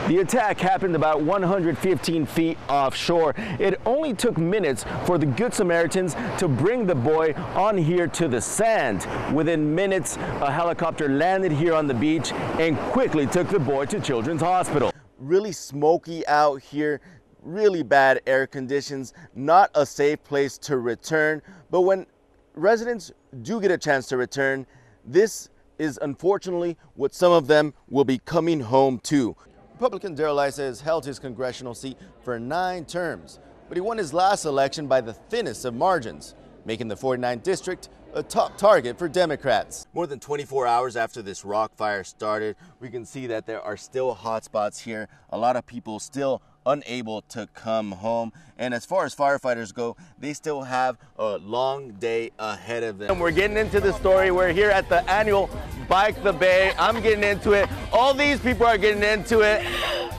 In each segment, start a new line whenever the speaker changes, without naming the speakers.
The attack happened about 115 feet offshore. It only took minutes for the Good Samaritans to bring the boy on here to the sand. Within minutes, a helicopter landed here on the beach and quickly took the boy to Children's Hospital. Really smoky out here, really bad air conditions, not a safe place to return. But when residents do get a chance to return, this is unfortunately what some of them will be coming home to. Republican Darrell Issa has held his congressional seat for 9 terms, but he won his last election by the thinnest of margins, making the 49th district a top target for Democrats. More than 24 hours after this rock fire started, we can see that there are still hot spots here. A lot of people still unable to come home. And as far as firefighters go, they still have a long day ahead of them. And we're getting into the story. We're here at the annual Bike the Bay. I'm getting into it. All these people are getting into it.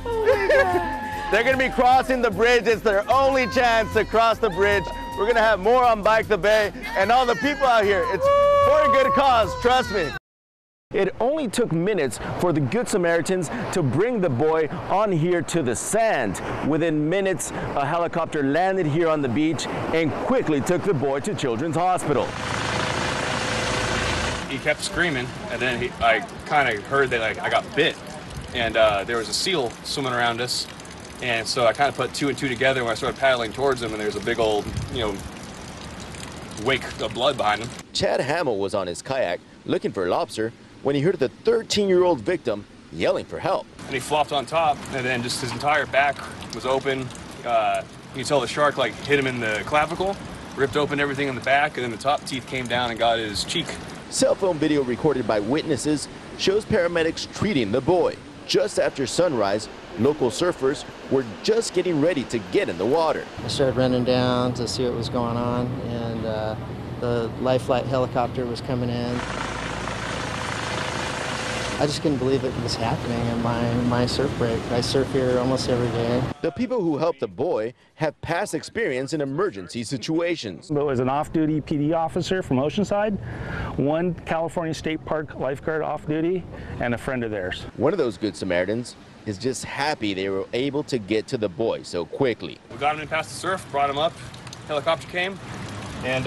Oh my God. They're gonna be crossing the bridge. It's their only chance to cross the bridge. We're gonna have more on Bike the Bay and all the people out here. It's for a good cause, trust me. It only took minutes for the Good Samaritans to bring the boy on here to the sand. Within minutes, a helicopter landed here on the beach and quickly took the boy to Children's Hospital.
He kept screaming, and then I kind of heard that I got bit, and there was a seal swimming around us, and so I kind of put 2 and 2 together when I started paddling towards him, and there's a big old, wake of blood behind him.
Chad Hamill was on his kayak looking for lobster when he heard the 13-year-old victim yelling for help.
And he flopped on top, and then just his entire back was open. You can tell the shark hit him in the clavicle, ripped open everything in the back, and then the top teeth came down and got his cheek.
Cell phone video recorded by witnesses shows paramedics treating the boy. Just after sunrise, local surfers were just getting ready to get in the water.
I started running down to see what was going on, and the life flight helicopter was coming in. I just couldn't believe it was happening in my surf break. I surf here almost every day.
The people who helped the boy have past experience in emergency situations.
It was an off-duty PD officer from Oceanside, one California State Park lifeguard off-duty, and a friend of theirs.
One of those Good Samaritans is just happy they were able to get to the boy so quickly.
We got him in past the surf, brought him up, helicopter came, and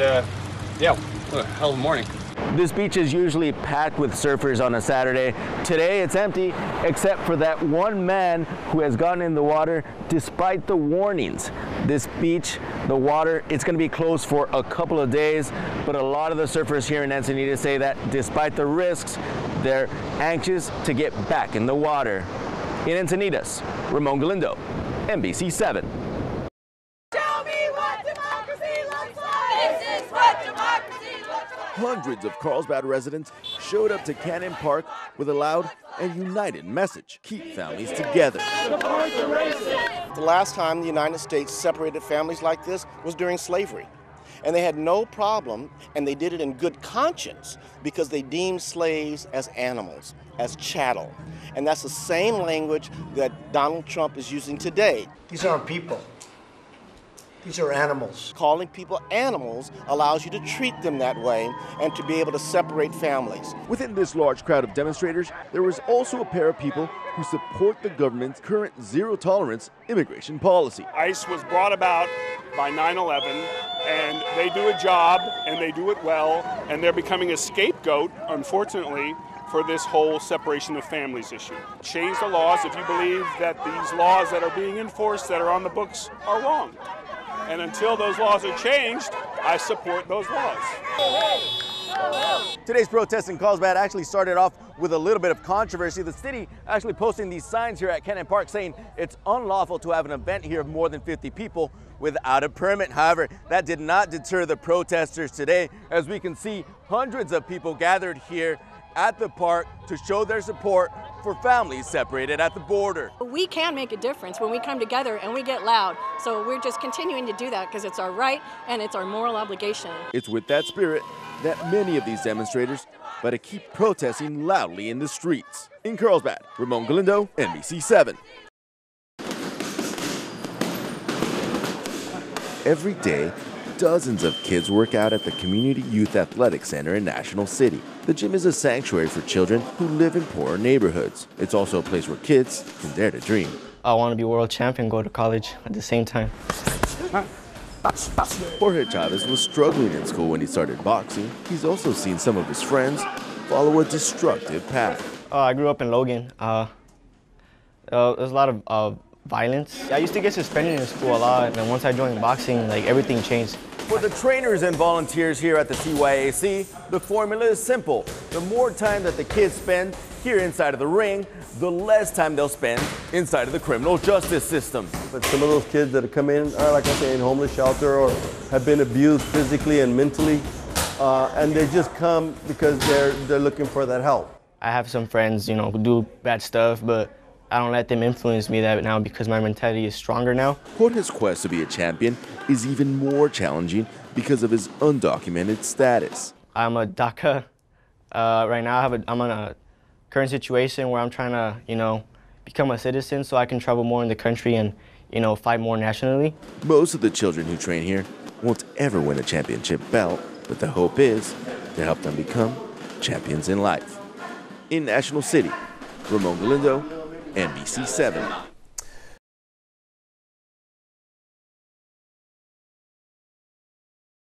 yeah, what a hell of a morning.
This beach is usually packed with surfers on a Saturday. Today it's empty, except for that one man who has gotten in the water despite the warnings. This beach, the water, it's going to be closed for a couple of days, but a lot of the surfers here in Encinitas say that despite the risks, they're anxious to get back in the water. In Encinitas, Ramon Galindo, NBC 7. Hundreds of Carlsbad residents showed up to Cannon Park with a loud and united message: keep families together.
The last time the United States separated families like this was during slavery. And they had no problem, and they did it in good conscience, because they deemed slaves as animals, as chattel. And that's the same language that Donald Trump is using today.
These aren't people. These are animals.
Calling people animals allows you to treat them that way and to be able to separate families.
Within this large crowd of demonstrators, there was also a pair of people who support the government's current zero-tolerance immigration policy.
ICE was brought about by 9/11, and they do a job, and they do it well, and they're becoming a scapegoat, unfortunately, for this whole separation of families issue. Change the laws if you believe that these laws that are being enforced, that are on the books, are wrong. And until those laws are changed, I support those laws.
Today's protest in Carlsbad actually started off with a little bit of controversy. The city actually posting these signs here at Cannon Park saying it's unlawful to have an event here of more than 50 people without a permit. However, that did not deter the protesters today. As we can see, hundreds of people gathered here at the park to show their support for families separated at the border.
We can make a difference when we come together and we get loud. So we're just continuing to do that because it's our right and it's our moral obligation.
It's with that spirit that many of these demonstrators but to keep protesting loudly in the streets. In Carlsbad, Ramon Galindo, NBC 7. Every day, Dozens of kids work out at the Community Youth Athletic Center in National City. The gym is a sanctuary for children who live in poorer neighborhoods. It's also a place where kids can dare to dream.
I want to be world champion, go to college at the same time.
Jorge Chavez was struggling in school when he started boxing. He's also seen some of his friends follow a destructive path.
I grew up in Logan. There's a lot of violence. I used to get suspended in school a lot, and once I joined boxing, like, everything changed.
For the trainers and volunteers here at the CYAC, the formula is simple. The more time that the kids spend here inside of the ring, the less time they'll spend inside of the criminal justice system.
But some of those kids that come in are, like I say, in homeless shelter or have been abused physically and mentally, and they just come because they're looking for that help.
I have some friends, you know, who do bad stuff, but I don't let them influence me that now because my mentality is stronger now.
Jorge's quest to be a champion is even more challenging because of his undocumented status.
I'm a DACA. Right now I'm in a current situation where I'm trying to, you know, become a citizen so I can travel more in the country and, you know, fight more nationally.
Most of the children who train here won't ever win a championship belt, but the hope is to help them become champions in life. In National City, Ramon Galindo, NBC 7.